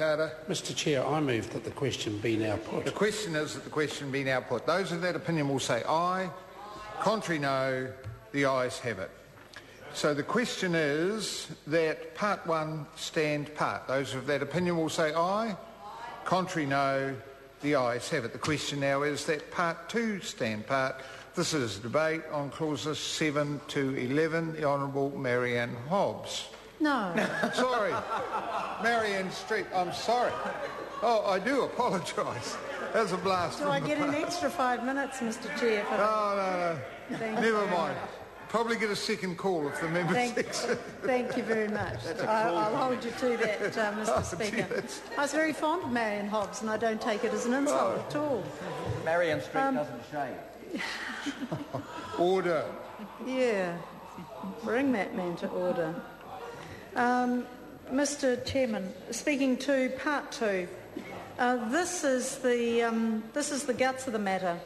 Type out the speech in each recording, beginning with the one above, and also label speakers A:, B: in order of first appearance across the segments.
A: Carter.
B: Mr Chair, I move that the question be now put.
A: The question is that the question be now put. Those of that opinion will say aye. Contrary, no. The ayes have it. So the question is that part one stand part. Those of that opinion will say aye. Contrary, no. The ayes have it. The question now is that part two stand part. This is debate on clauses 7 to 11. The Honourable Marianne Hobbs.
C: No.
A: Sorry. Marianne Street, I'm sorry. Oh, I do apologise. That's a blast.
C: Do I get an extra 5 minutes, Mr Chair?
A: No. Never mind. Probably get a second call if the member thinks.
C: Thank you very much. I'll hold you to that, Mr Speaker. I was very fond of Marianne Hobbs, and I don't take it as an insult at all.
D: Marianne Street doesn't shave.
A: Order.
C: Yeah. Bring that man to order. Mr Chairman, speaking to part two, this is the guts of the matter.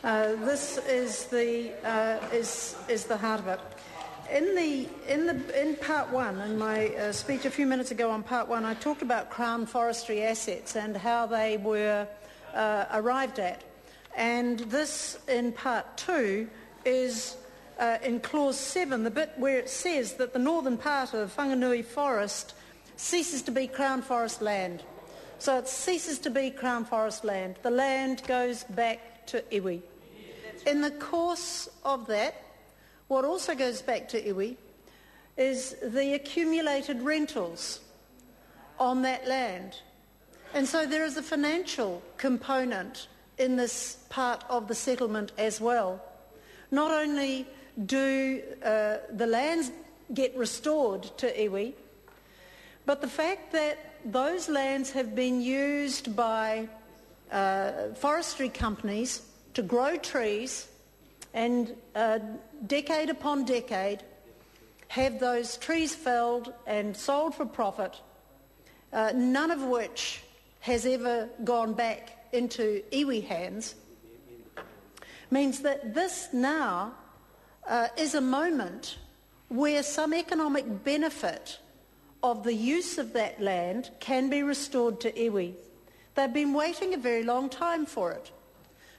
C: This is the heart of it. In part one, in my speech a few minutes ago on part one, I talked about Crown forestry assets and how they were arrived at, and this in part two is in clause 7, the bit where it says that the northern part of Whanganui Forest ceases to be Crown Forest land. So it ceases to be Crown Forest land. The land goes back to Iwi. In the course of that, what also goes back to Iwi is the accumulated rentals on that land. And so there is a financial component in this part of the settlement as well. Not only do the lands get restored to Iwi, but the fact that those lands have been used by forestry companies to grow trees and decade upon decade have those trees felled and sold for profit, none of which has ever gone back into Iwi hands, means that this now is a moment where some economic benefit of the use of that land can be restored to Iwi. They've been waiting a very long time for it.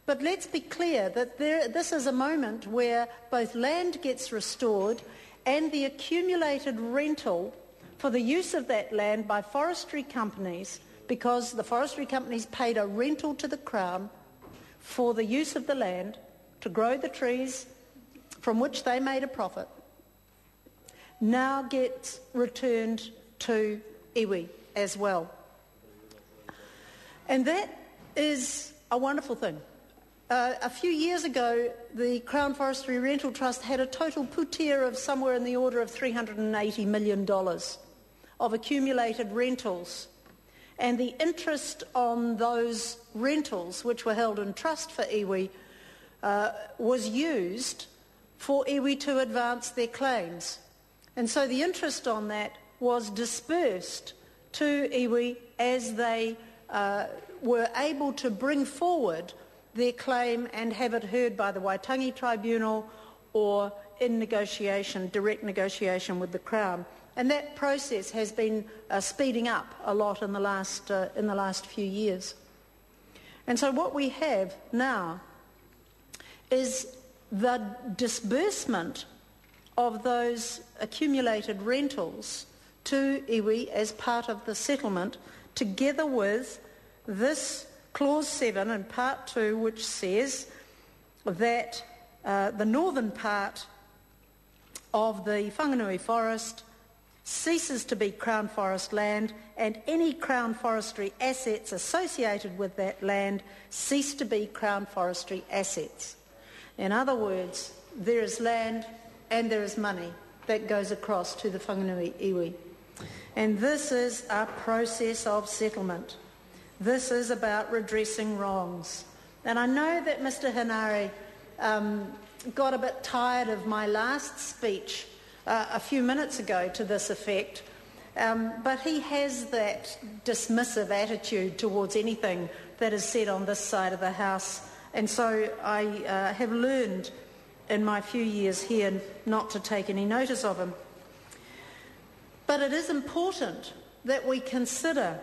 C: But let's be clear that this is a moment where both land gets restored and the accumulated rental for the use of that land by forestry companies, because the forestry companies paid a rental to the Crown for the use of the land to grow the trees from which they made a profit, now gets returned to Iwi as well. And that is a wonderful thing. A few years ago, the Crown Forestry Rental Trust had a total putia of somewhere in the order of $380 million of accumulated rentals. And the interest on those rentals, which were held in trust for Iwi, was used for Iwi to advance their claims. And so the interest on that was dispersed to Iwi as they were able to bring forward their claim and have it heard by the Waitangi Tribunal or in negotiation, direct negotiation with the Crown. And that process has been speeding up a lot in the last few years. And so what we have now is the disbursement of those accumulated rentals to Iwi as part of the settlement, together with this clause 7 in part 2, which says that the northern part of the Whanganui Forest ceases to be Crown Forest land, and any Crown Forestry assets associated with that land cease to be Crown Forestry assets. In other words, there is land and there is money that goes across to the Whanganui Iwi. And this is a process of settlement. This is about redressing wrongs. And I know that Mr Hinari got a bit tired of my last speech a few minutes ago to this effect, but he has that dismissive attitude towards anything that is said on this side of the House. And so I have learned in my few years here not to take any notice of him. But it is important that we consider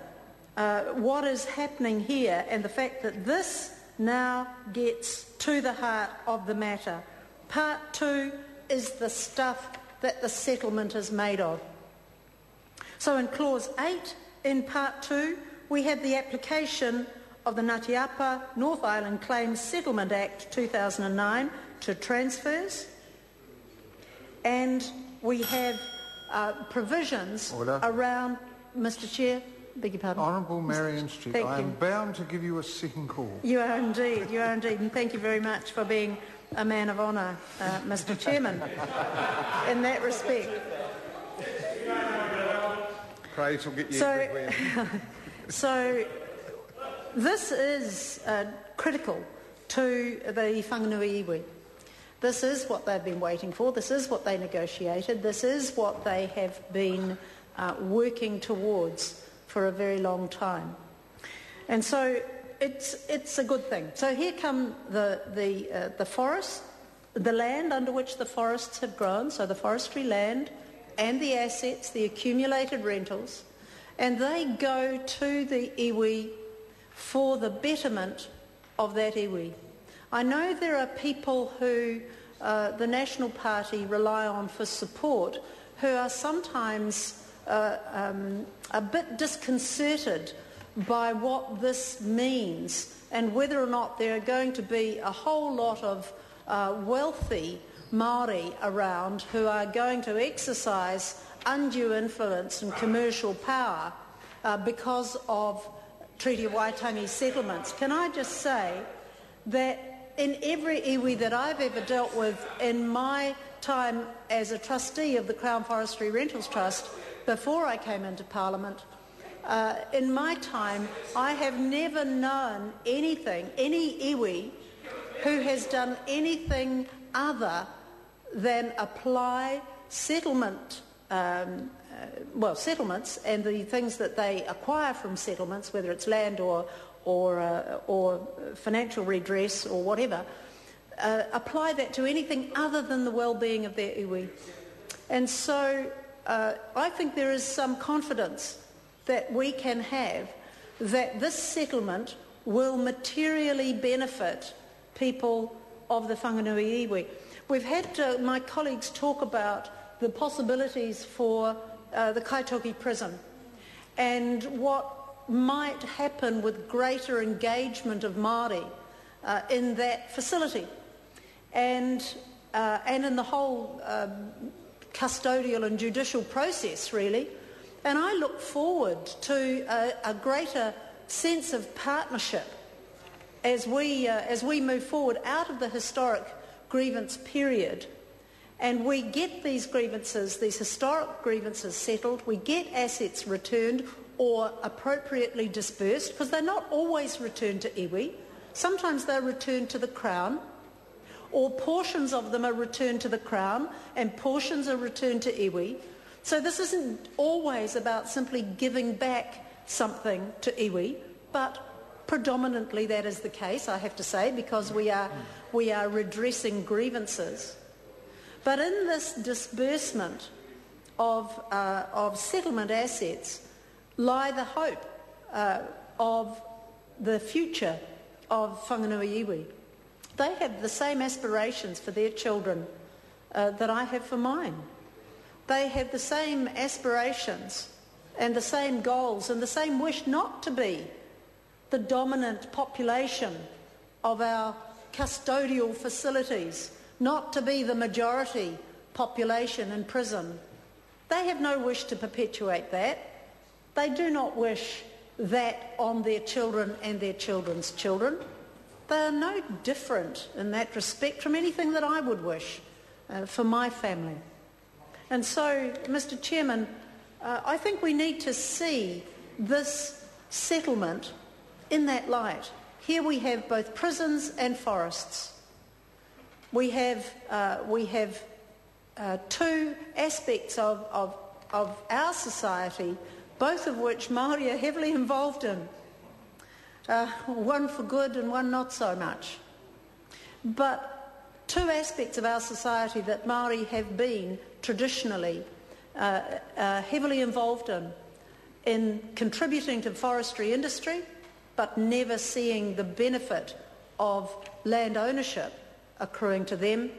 C: what is happening here and the fact that this now gets to the heart of the matter. Part 2 is the stuff that the settlement is made of. So in Clause 8 in Part 2, we have the application of the Ngāti North Island Claims Settlement Act 2009 to transfers, and we have provisions around... Mr Chair, beg your pardon.
A: Honourable Marion Street, I am bound to give you a second call.
C: You are indeed, and thank you very much for being a man of honour, Mr Chairman, in that respect.
A: Praise will get you everywhere.
C: So this is critical to the Whanganui Iwi. This is what they've been waiting for, this is what they negotiated, this is what they have been working towards for a very long time. And so it's a good thing. So here come the forest, the land under which the forests have grown, so the forestry land and the assets, the accumulated rentals, and they go to the iwi for the betterment of that iwi. I know there are people who the National Party rely on for support who are sometimes a bit disconcerted by what this means and whether or not there are going to be a whole lot of wealthy Māori around who are going to exercise undue influence and commercial power because of Treaty of Waitangi settlements. Can I just say that in every iwi that I've ever dealt with in my time as a trustee of the Crown Forestry Rentals Trust before I came into Parliament, in my time I have never known any iwi who has done anything other than apply settlements and the things that they acquire from settlements, whether it's land or financial redress or whatever, apply that to anything other than the well-being of their iwi. And so I think there is some confidence that we can have that this settlement will materially benefit people of the Whanganui Iwi. We've had my colleagues talk about the possibilities for the Kaitoke prison and what might happen with greater engagement of Māori in that facility and in the whole custodial and judicial process, really. And I look forward to a greater sense of partnership as we move forward out of the historic grievance period, and we get these grievances, these historic grievances settled, we get assets returned or appropriately dispersed, because they're not always returned to iwi. Sometimes they're returned to the Crown, or portions of them are returned to the Crown and portions are returned to iwi. So this isn't always about simply giving back something to iwi, but predominantly that is the case, I have to say, because we are redressing grievances. But in this disbursement of settlement assets lie the hope of the future of Whanganui Iwi. They have the same aspirations for their children that I have for mine. They have the same aspirations and the same goals and the same wish not to be the dominant population of our custodial facilities, not to be the majority population in prison. They have no wish to perpetuate that. They do not wish that on their children and their children's children. They are no different in that respect from anything that I would wish for my family. And so, Mr. Chairman, I think we need to see this settlement in that light. Here we have both prisons and forests. We have two aspects of our society, both of which Māori are heavily involved in. One for good and one not so much. But two aspects of our society that Māori have been traditionally heavily involved in in contributing to forestry industry, but never seeing the benefit of land ownership accruing to them,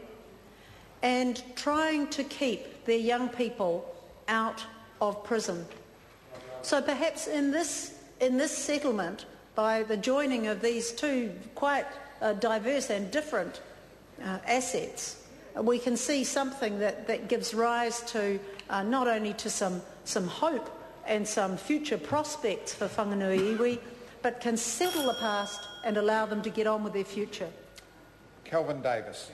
C: and trying to keep their young people out of prison. So perhaps in this settlement, by the joining of these two quite diverse and different assets, we can see something that gives rise to not only to some hope and some future prospects for Whanganui Iwi, but can settle the past and allow them to get on with their future.
A: Kelvin Davis.